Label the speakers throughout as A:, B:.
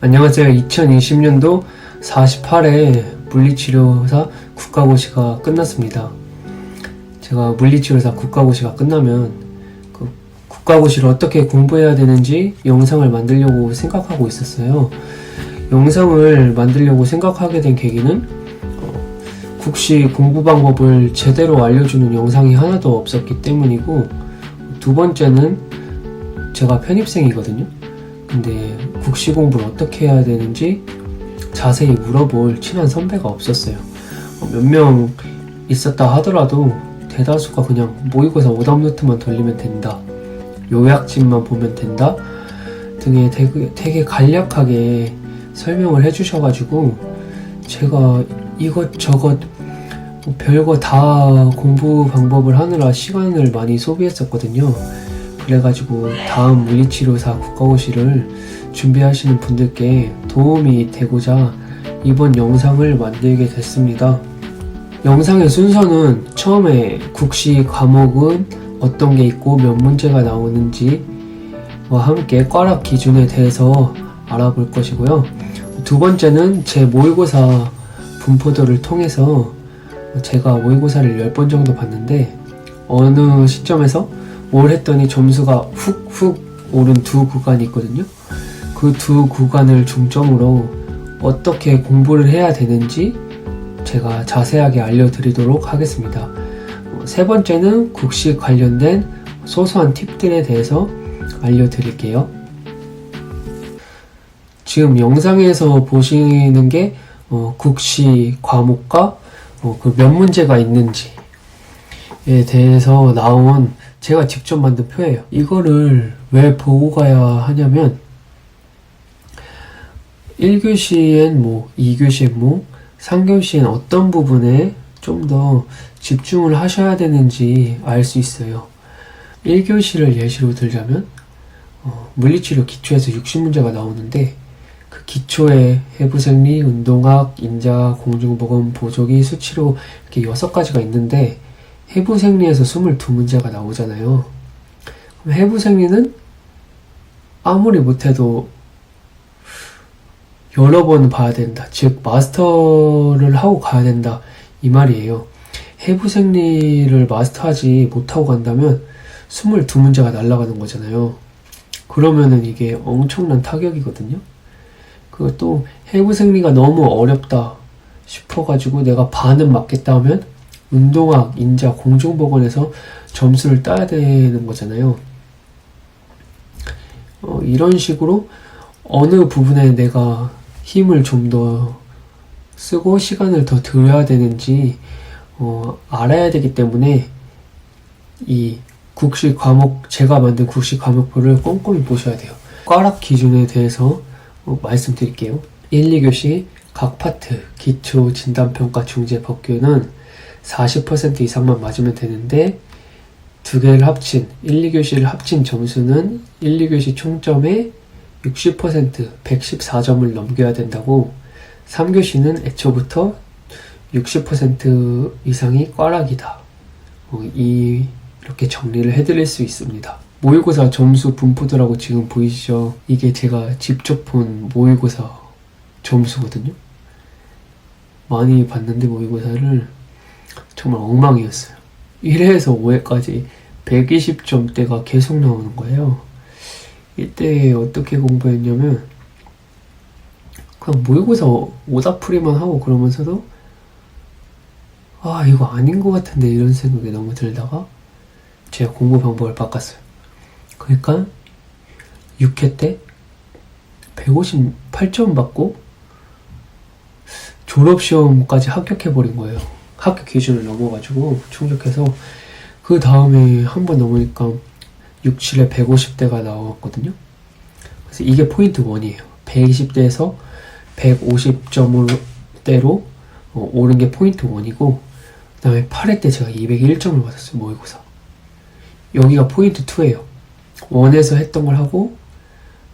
A: 안녕하세요. 2020년도 48회 물리치료사 국가고시가 끝났습니다. 제가 물리치료사 국가고시가 끝나면 그 국가고시를 어떻게 공부해야 되는지 영상을 만들려고 생각하고 있었어요. 영상을 만들려고 생각하게 된 계기는 국시 공부 방법을 제대로 알려주는 영상이 하나도 없었기 때문이고, 두 번째는 제가 편입생이거든요. 근데 국시 공부를 어떻게 해야 되는지 자세히 물어볼 친한 선배가 없었어요. 몇 명 있었다 하더라도 대다수가 그냥 모의고사 오답노트만 돌리면 된다, 요약집만 보면 된다 등의 되게 간략하게 설명을 해주셔가지고 제가 이것저것 별거 다 공부 방법을 하느라 시간을 많이 소비했었거든요. 그래가지고 다음 물리치료사 국가고시를 준비하시는 분들께 도움이 되고자 이번 영상을 만들게 됐습니다. 영상의 순서는 처음에 국시 과목은 어떤 게 있고 몇 문제가 나오는지와 함께 과락 기준에 대해서 알아볼 것이고요. 두 번째는 제 모의고사 분포도를 통해서 제가 모의고사를 10번 정도 봤는데 어느 시점에서 뭘 했더니 점수가 훅훅 오른 두 구간이 있거든요. 그 두 구간을 중점으로 어떻게 공부를 해야 되는지 제가 자세하게 알려드리도록 하겠습니다. 세 번째는 국시 관련된 소소한 팁들에 대해서 알려드릴게요. 지금 영상에서 보시는 게 국시 과목과 그 몇 문제가 있는지에 대해서 나온 제가 직접 만든 표예요. 이거를 왜 보고 가야 하냐면 1교시엔 2교시엔 3교시엔 어떤 부분에 좀 더 집중을 하셔야 되는지 알 수 있어요. 1교시를 예시로 들자면 물리치료 기초에서 60문제가 나오는데 그 기초에 해부생리, 운동학, 인자, 공중보건, 보조기, 수치료 이렇게 6가지가 있는데 해부생리에서 22문제가 나오잖아요. 그럼 해부생리는 아무리 못해도 여러 번 봐야 된다, 즉 마스터를 하고 가야 된다, 이 말이에요. 해부생리를 마스터하지 못하고 간다면 22문제가 날아가는 거잖아요. 그러면은 이게 엄청난 타격이거든요. 그것도 해부생리가 너무 어렵다 싶어가지고 내가 반은 맞겠다 하면 운동학, 인자, 공중보건에서 점수를 따야 되는 거잖아요. 이런 식으로 어느 부분에 내가 힘을 좀 더 쓰고 시간을 더 들여야 되는지 알아야 되기 때문에 이 국시 과목, 제가 만든 국시 과목표를 꼼꼼히 보셔야 돼요. 과락 기준에 대해서 말씀드릴게요. 1, 2교시 각 파트 기초 진단평가 중재 법규는 40% 이상만 맞으면 되는데 두 개를 합친 1, 2교시를 합친 점수는 1, 2교시 총점의 60% 114점을 넘겨야 된다고. 3교시는 애초부터 60% 이상이 과락이다. 이렇게 정리를 해드릴 수 있습니다. 모의고사 점수 분포도라고 지금 보이시죠? 이게 제가 직접 본 모의고사 점수거든요. 많이 봤는데 모의고사를 정말 엉망이었어요. 1회에서 5회까지 120점대가 계속 나오는 거예요. 이때 어떻게 공부했냐면 그냥 모의고사 오답풀이만 하고 그러면서도 이거 아닌 것 같은데 이런 생각이 너무 들다가 제가 공부 방법을 바꿨어요. 그러니까 6회 때 158점 받고 졸업시험까지 합격해버린 거예요. 합격 기준을 넘어가지고 충족해서 그 다음에 한 번 넘으니까 6, 7에 150대가 나왔거든요. 그래서 이게 포인트 1이에요. 120대에서 150점대로 오른 게 포인트 1이고, 그 다음에 8회 때 제가 201점을 받았어요. 모의고사. 여기가 포인트 2예요. 1에서 했던 걸 하고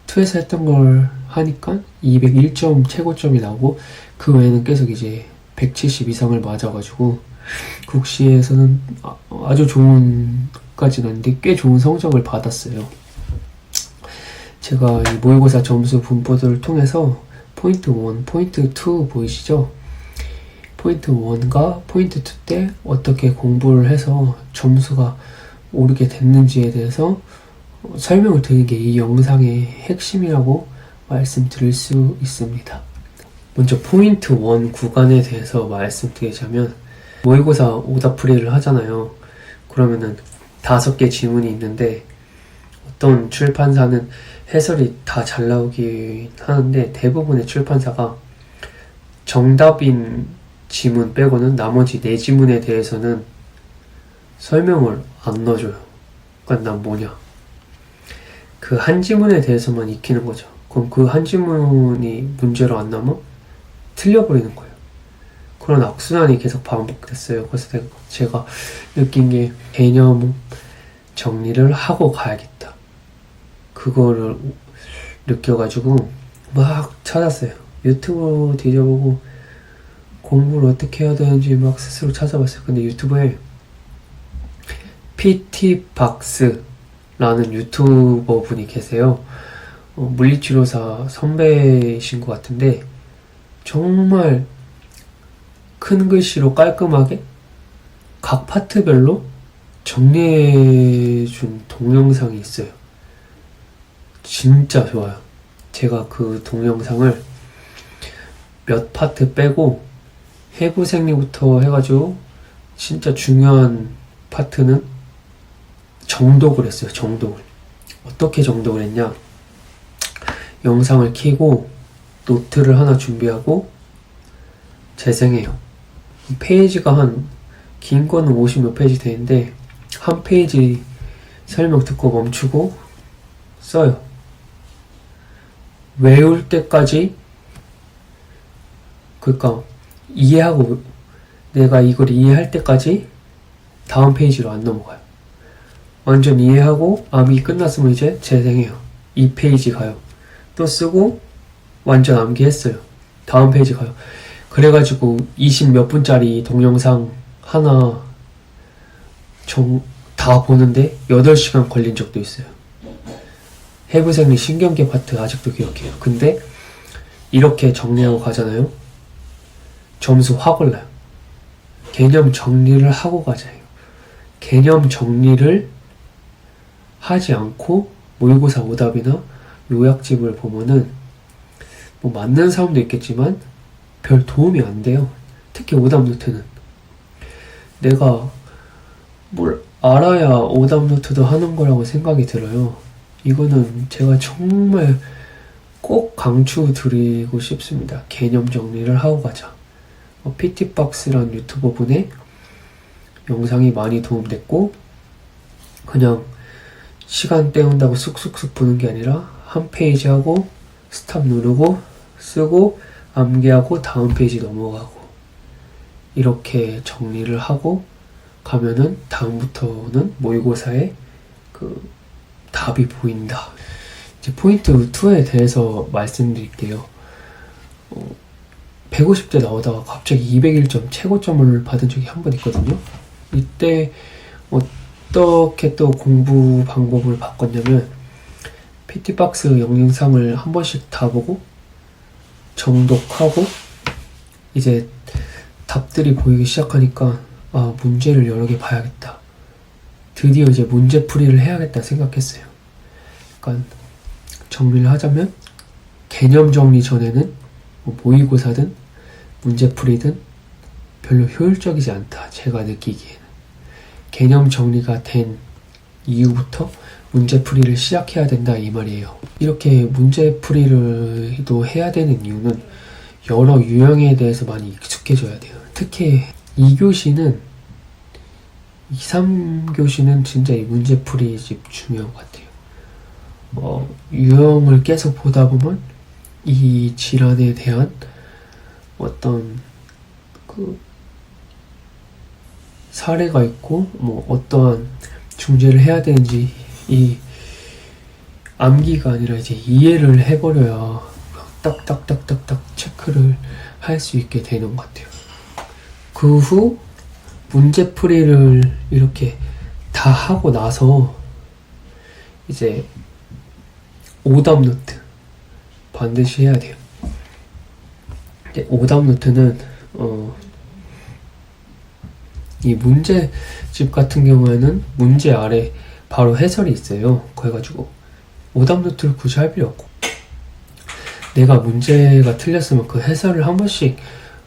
A: 2에서 했던 걸 하니까 201점 최고점이 나오고, 그 외에는 계속 이제 170 이상을 맞아가지고 국시에서는 아주 좋은 까지는 아닌데 꽤 좋은 성적을 받았어요. 제가 이 모의고사 점수 분포도를 통해서 포인트 1, 포인트 2 보이시죠? 포인트 1과 포인트 2 때 어떻게 공부를 해서 점수가 오르게 됐는지에 대해서 설명을 드리는 게 이 영상의 핵심이라고 말씀드릴 수 있습니다. 먼저 포인트 1 구간에 대해서 말씀드리자면, 모의고사 오답풀이를 하잖아요. 그러면은 5개 지문이 있는데 어떤 출판사는 해설이 다 잘 나오긴 하는데 대부분의 출판사가 정답인 지문 빼고는 나머지 4지문에 대해서는 설명을 안 넣어줘요. 그러니까 난 뭐냐, 그 한 지문에 대해서만 익히는 거죠. 그럼 그 한 지문이 문제로 안 나오면 틀려버리는 거예요. 그런 악순환이 계속 반복됐어요. 그래서 제가 느낀 게 개념 정리를 하고 가야겠다, 그거를 느껴가지고 막 찾았어요. 유튜브 뒤져보고 공부를 어떻게 해야 되는지 막 스스로 찾아봤어요. 근데 유튜브에 PT박스라는 유튜버 분이 계세요. 물리치료사 선배이신 것 같은데 정말 큰 글씨로 깔끔하게 각 파트별로 정리해준 동영상이 있어요. 진짜 좋아요. 제가 그 동영상을 몇 파트 빼고 해부생리부터 해가지고 진짜 중요한 파트는 정독을 했어요. 정독을. 어떻게 정독을 했냐, 영상을 켜고 노트를 하나 준비하고 재생해요. 페이지가 긴 거는 50몇 페이지 되는데 한 페이지 설명 듣고 멈추고 써요. 외울 때까지, 그러니까 이해하고, 내가 이걸 이해할 때까지 다음 페이지로 안 넘어가요. 완전 이해하고 암기 끝났으면 이제 재생해요. 2페이지 가요. 또 쓰고 완전 암기했어요. 다음 페이지 가요. 그래가지고 20 몇 분짜리 동영상 하나 다 보는데 8시간 걸린 적도 있어요. 해부생리 신경계 파트 아직도 기억해요. 근데 이렇게 정리하고 가잖아요. 점수 확 올라요. 개념 정리를 하고 가자요. 개념 정리를 하지 않고 모의고사 오답이나 요약집을 보면은 뭐 맞는 사람도 있겠지만 별 도움이 안 돼요. 특히 오답 노트는 내가 뭘 알아야 오답 노트도 하는 거라고 생각이 들어요. 이거는 제가 정말 꼭 강추드리고 싶습니다. 개념 정리를 하고 가자. PT박스란 유튜버 분의 영상이 많이 도움됐고, 그냥 시간 때운다고 쑥쑥쑥 보는 게 아니라 한 페이지 하고 스탑 누르고 쓰고 암기하고 다음 페이지 넘어가고 이렇게 정리를 하고 가면은 다음부터는 모의고사에 그 답이 보인다. 이제 포인트 2에 대해서 말씀드릴게요. 150대 나오다가 갑자기 201점 최고점을 받은 적이 한 번 있거든요. 이때 어떻게 또 공부 방법을 바꿨냐면 PT박스 영상을 한 번씩 다 보고 정독하고 이제 답들이 보이기 시작하니까 문제를 여러 개 봐야겠다. 드디어 이제 문제풀이를 해야겠다 생각했어요. 그러니까 정리를 하자면 개념 정리 전에는 모의고사든 문제풀이든 별로 효율적이지 않다. 제가 느끼기에는. 개념 정리가 된 이후부터 문제풀이를 시작해야 된다 이 말이에요. 이렇게 문제풀이를 또 해야 되는 이유는 여러 유형에 대해서 많이 익숙해져야 돼요. 특히 2교시는 2, 3교시는 진짜 이 문제풀이 집 중요한 것 같아요. 유형을 계속 보다 보면 이 질환에 대한 어떤 그 사례가 있고 뭐 어떠한 중재를 해야 되는지 이 암기가 아니라 이제 이해를 해버려야 딱딱딱딱딱 체크를 할 수 있게 되는 것 같아요. 그 후 문제풀이를 이렇게 다 하고 나서 이제 오답 노트 반드시 해야 돼요. 오답 노트는 이 문제집 같은 경우에는 문제 아래 바로 해설이 있어요. 그래가지고 오답 노트를 굳이 할 필요 없고, 내가 문제가 틀렸으면 그 해설을 한 번씩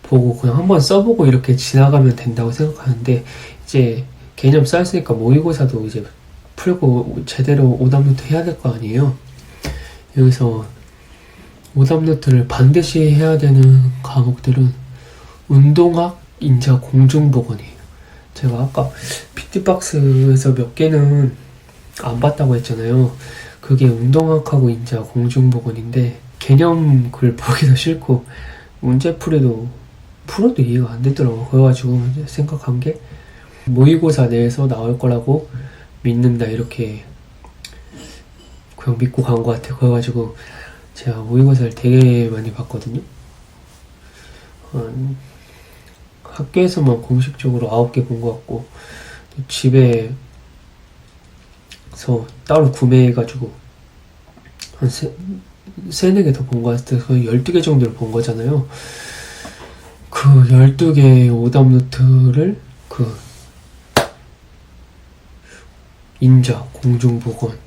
A: 보고 그냥 한번 써보고 이렇게 지나가면 된다고 생각하는데, 이제 개념 쌓였으니까 모의고사도 이제 풀고 제대로 오답 노트 해야 될 거 아니에요. 여기서 오답 노트를 반드시 해야 되는 과목들은 운동학, 인자, 공중보건이에요. 제가 아까 PT박스에서 몇 개는 안 봤다고 했잖아요. 그게 운동학하고 인자, 공중보건인데 개념 글 보기도 싫고 문제 풀어도 이해가 안 되더라고요. 그래가지고 생각한 게 모의고사 내에서 나올 거라고 믿는다, 이렇게 그냥 믿고 간 것 같아요. 그래가지고 제가 모의고사를 되게 많이 봤거든요. 학교에서만 공식적으로 9개 본 것 같고, 집에서 따로 구매해가지고 한 3-4개 더 본 것 같아요. 거의 12개 정도를 본 거잖아요. 그 12개의 오답 노트를 인자, 공중보건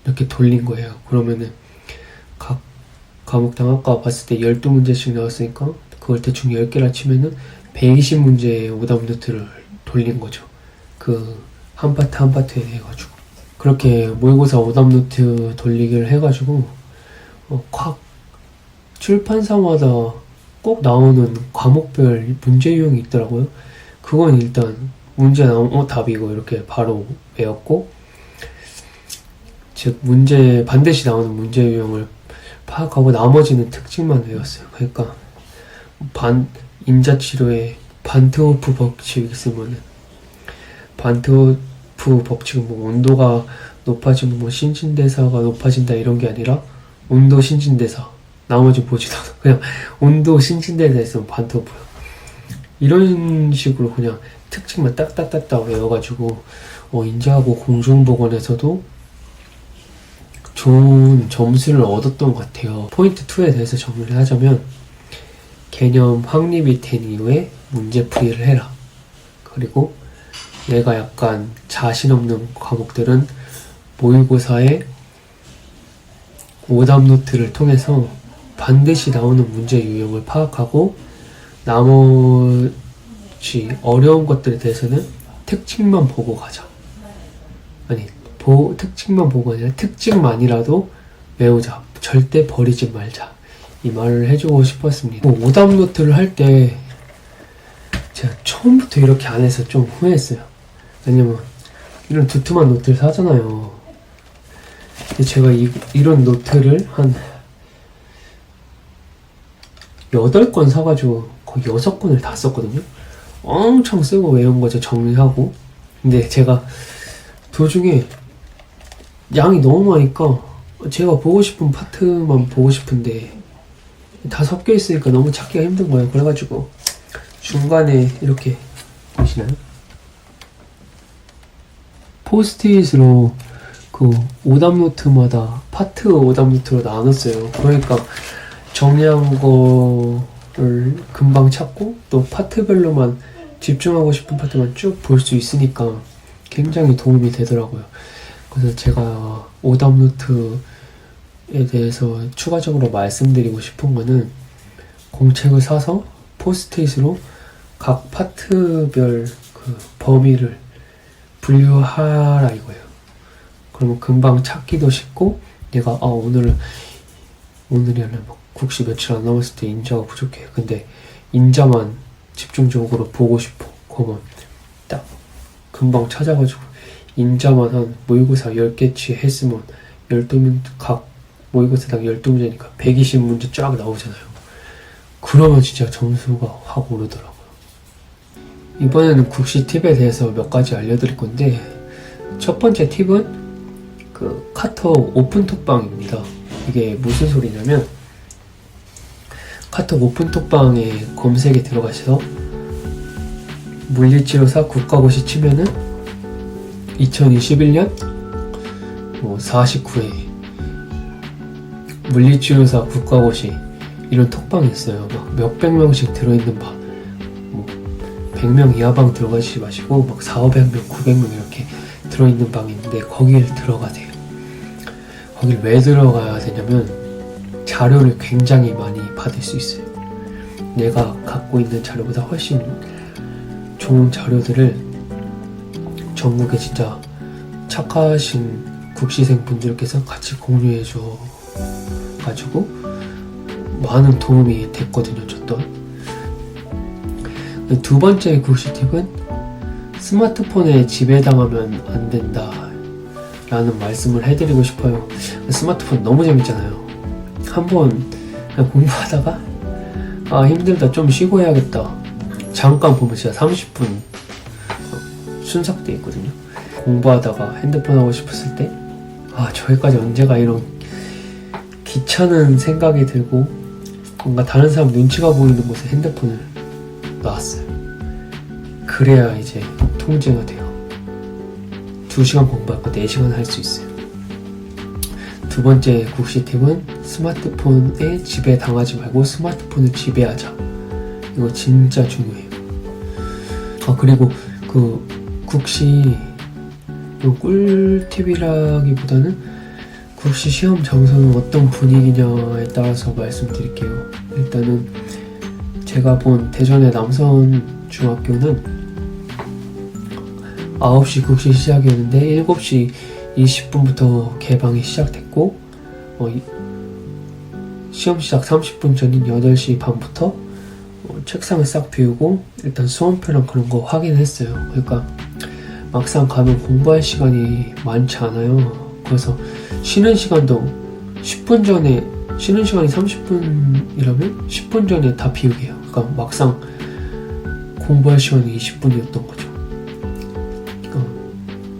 A: 이렇게 돌린 거예요. 그러면은 각 과목당 아까 봤을 때 12문제씩 나왔으니까 그걸 대충 10개라 치면은 120문제의 오답 노트를 돌린 거죠. 그 한 파트 한 파트에 대해 가지고 그렇게 모의고사 오답 노트 돌리기를 해가지고 각 출판사마다 꼭 나오는 과목별 문제 유형이 있더라고요. 그건 일단 문제 나오면 답이고 이렇게 바로 외웠고, 즉 문제 반드시 나오는 문제 유형을 파악하고 나머지는 특징만 외웠어요. 그러니까 인자치료에 반트호프 법칙 있으면은, 반트호프 법칙은 뭐 온도가 높아지면 뭐 신진대사가 높아진다 이런 게 아니라 온도, 신진대사, 나머지 보지도 않아. 그냥 온도, 신진대사 있으면 반트호프, 이런 식으로 그냥 특징만 딱딱딱딱 외워가지고 인자하고 공중보건에서도 좋은 점수를 얻었던 것 같아요. 포인트 2에 대해서 정리를 하자면, 개념 확립이 된 이후에 문제풀이를 해라. 그리고 내가 약간 자신 없는 과목들은 모의고사에 오답 노트를 통해서 반드시 나오는 문제 유형을 파악하고, 나머지 어려운 것들에 대해서는 특징만 보고 가자. 아니, 특징만 보고 아니라 특징만이라도 외우자. 절대 버리지 말자. 이 말을 해주고 싶었습니다. 오답 노트를 할 때 제가 처음부터 이렇게 안 해서 좀 후회했어요. 왜냐면 이런 두툼한 노트를 사잖아요. 근데 제가 이런 노트를 한 8권 사가지고 거의 6권을 다 썼거든요. 엄청 쓰고 외운 거죠, 정리하고. 근데 제가 도중에 양이 너무 많으니까 제가 보고 싶은 파트만 보고 싶은데 다 섞여 있으니까 너무 찾기가 힘든 거예요. 그래가지고 중간에 이렇게 보시나요? 포스트잇으로 그 오답 노트마다 파트 오답 노트로 나눴어요. 그러니까 정리한 거를 금방 찾고 또 파트별로만 집중하고 싶은 파트만 쭉 볼 수 있으니까 굉장히 도움이 되더라고요. 그래서 제가 오답 노트에 대해서 추가적으로 말씀드리고 싶은 거는, 공책을 사서 포스트잇으로 각 파트별 그 범위를 분류하라 이거예요. 그러면 금방 찾기도 쉽고, 내가 오늘이라면 막 국시 며칠 안 남았을 때 인자가 부족해. 근데 인자만 집중적으로 보고 싶어. 그러면 딱 금방 찾아가지고 인자만 한 모의고사 10개치 했으면 12문, 각 모의고사당 12문제니까 120문제 쫙 나오잖아요. 그러면 진짜 점수가 확 오르더라고요. 이번에는 국시 팁에 대해서 몇 가지 알려드릴 건데, 첫 번째 팁은 그 카톡 오픈톡방입니다. 이게 무슨 소리냐면, 카톡 오픈톡방에 검색에 들어가셔서 물리치료사 국가고시 치면은 2021년 49회 물리치료사 국가고시 이런 톡방이 있어요. 막 몇백 명씩 들어있는 방, 뭐 100명 이하 방 들어가지 마시고 막 400명, 900명 이렇게 들어있는 방이 있는데 거길 들어가세요. 거길 왜 들어가야 되냐면 자료를 굉장히 많이 받을 수 있어요. 내가 갖고 있는 자료보다 훨씬 좋은 자료들을 전국에 진짜 착하신 국시생 분들께서 같이 공유해 줘 가지고 많은 도움이 됐거든요. 저 또한. 두 번째 국시 팁은 스마트폰에 지배당하면 안 된다 라는 말씀을 해드리고 싶어요. 스마트폰 너무 재밌잖아요. 한번 그냥 공부하다가 힘들다 좀 쉬고 해야겠다 잠깐 보면 진짜 30분 순삭돼 있거든요. 공부하다가 핸드폰 하고 싶었을 때 저기까지 언제가 이런 귀찮은 생각이 들고 뭔가 다른 사람 눈치가 보이는 곳에 핸드폰을 놨어요. 그래야 이제 통제가 돼요. 2시간 공부할 거 4시간 할 수 있어요. 두 번째 국시 팁은 스마트폰에 지배당하지 말고 스마트폰을 지배하자. 이거 진짜 중요해요. 그리고 그 국시 꿀팁이라기보다는 국시 시험 장소는 어떤 분위기냐에 따라서 말씀드릴게요. 일단은 제가 본 대전의 남선 중학교는 9시 국시 시작이었는데 7시 20분부터 개방이 시작됐고 시험 시작 30분 전인 8시 반부터 책상을 싹 비우고 일단 수험표랑 그런 거 확인했어요. 그러니까 막상 가면 공부할 시간이 많지 않아요. 그래서 쉬는 시간도 10분 전에, 쉬는 시간이 30분이라면 10분 전에 다 비우게 해요. 그러니까 막상 공부할 시간이 20분이었던 거죠. 그러니까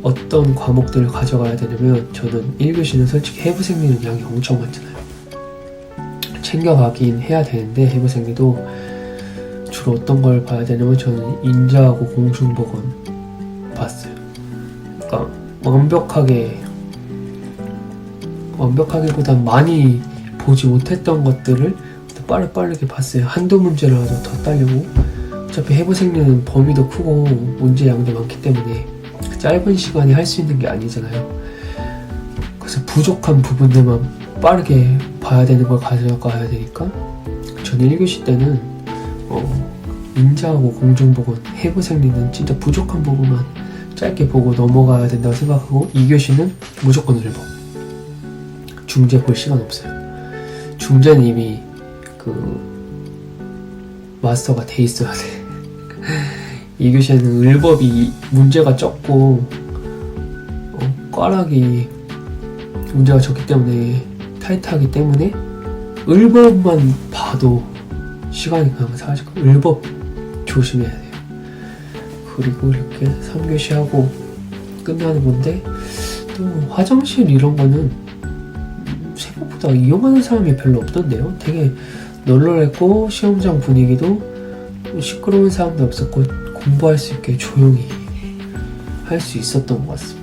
A: 어떤 과목들을 가져가야 되냐면 저는 1교시는 솔직히 해부생리는 양이 엄청 많잖아요. 챙겨가긴 해야 되는데 해부생리도 주로 어떤 걸 봐야 되냐면 저는 인자하고 공중보건 봤어요. 그러니까 완벽하기보단 많이 보지 못했던 것들을 빠르게 봤어요. 한두 문제라도 더 따려고. 어차피 해부생리는 범위도 크고 문제 양도 많기 때문에 짧은 시간에 할 수 있는 게 아니잖아요. 그래서 부족한 부분들만 빠르게 봐야 되는 걸 가져가야 되니까 저는 1교시 때는 인자하고 공중보건, 해부생리는 진짜 부족한 부분만 짧게 보고 넘어가야 된다고 생각하고 2교시는 무조건 읽어. 중재 볼 시간 없어요. 중재는 이미 마스터가 돼 있어야 돼. 2교시에는 을법이 문제가 적고 꽈락이 문제가 적기 때문에 타이트하기 때문에 을법만 봐도 시간이 그냥 사라지고 을법 조심해야 돼요. 그리고 이렇게 3교시 하고 끝나는 건데 또 화장실 이런 거는 생각보다 이용하는 사람이 별로 없던데요. 되게 널널했고 시험장 분위기도 시끄러운 사람도 없었고 공부할 수 있게 조용히 할 수 있었던 것 같습니다.